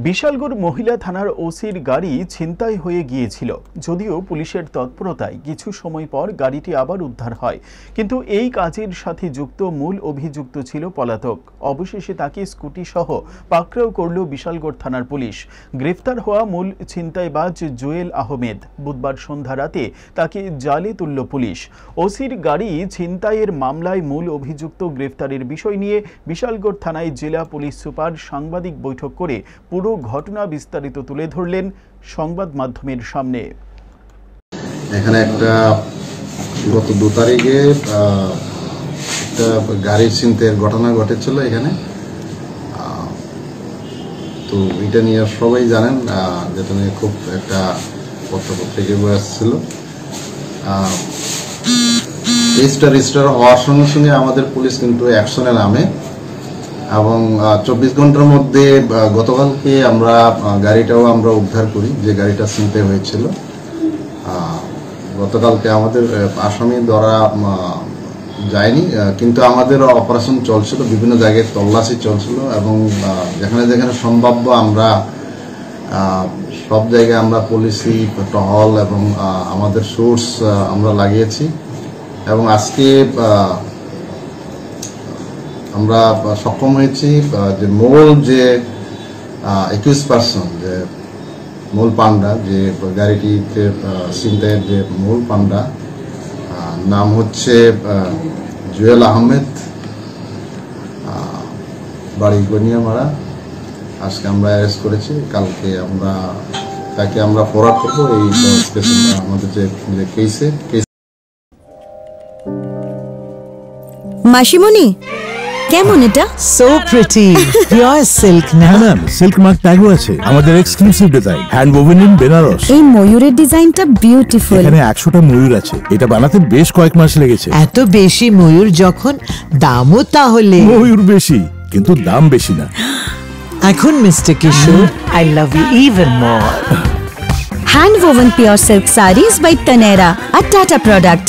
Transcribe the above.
বিশালগড় মহিলা থানার ওসির গাড়ি ছিনতাই হয়ে গিয়েছিল। যদিও পুলিশের তৎপরতায় কিছু সময় পর গাড়িটি আবার উদ্ধার হয়, কিন্তু এই কাজের সাথে যুক্ত মূল অভিযুক্ত ছিল পলাতক। অবশেষে তাকে স্কুটি সহ পাকড়াও করল বিশালগড় থানার পুলিশ। গ্রেফতার হওয়া মূল ছিনতাইবাজ জুয়েল আহমেদ। বুধবার সন্ধ্যা রাতে তাকে জালে তুলল পুলিশ। ওসির গাড়ি ছিনতাইয়ের মামলায় মূল অভিযুক্ত গ্রেফতারের বিষয় নিয়ে বিশালগড় থানায় জেলা পুলিশ সুপার সাংবাদিক বৈঠক করে পুরো ঘটনা বিস্তারিত তুলে ধরলেন সংবাদ মাধ্যমের সামনে। এখানে একটা গত 2 তারিখে একটা গাড়ির ছিনতাইয়ের ঘটনা ঘটেছিল এখানে। তো এটা নিয়ে সবাই জানেন, যেটা নিয়ে খুব একটা পত্রপত্রিকায় বই আসছিল। রেজিস্টার হওয়ার সঙ্গে সঙ্গে আমাদের পুলিশ কিন্তু অ্যাকশনে নামে এবং 24 ঘন্টার মধ্যে গতকালকে আমরা গাড়িটাও আমরা উদ্ধার করি, যে গাড়িটা ছিনতাই হয়েছিল। গতকালকে আমাদের আসামি ধরা যায়নি, কিন্তু আমাদের অপারেশন চলছিল, বিভিন্ন জায়গায় তল্লাশি চলছিল এবং যেখানে যেখানে সম্ভাব্য আমরা সব জায়গায় আমরা পুলিশি টহল এবং আমাদের সোর্স আমরা লাগিয়েছি। এবং আজকে আমরা সক্ষম হয়েছি যে মূল যে 21 পার্সন, যে মূল পান্ডা, যে গাড়িটিতে ছিনতাইয়ের যে মূল পান্ডা, নাম হচ্ছে জুয়েল আহমেদ, বাড়ি গনিয়ামারা। আজকে আমরা অ্যারেস্ট করেছি, কালকে আমরা তাকে আমরা ফরওয়ার্ড করবো এই আমাদের যে কেসে। মাসিমণি, কেমন এটা? সো প্রিটি, পিওর সিল্ক না? ম্যাম, সিল্ক মার্ক ট্যাগও আছে। আমাদের exclusive design, hand woven in Banaras. এই ময়ূরের ডিজাইনটা বিউটিফুল। এখানে 100টা ময়ূর আছে। এটা বানাতে বেশ কয়েক মাস লেগেছে। এত বেশি ময়ূর যখন, দামও তাহলে? ময়ূর বেশি, কিন্তু দাম বেশি না। এখন mister Kishore, I love you even more. Hand woven pure silk sarees by Taneira, a Tata product.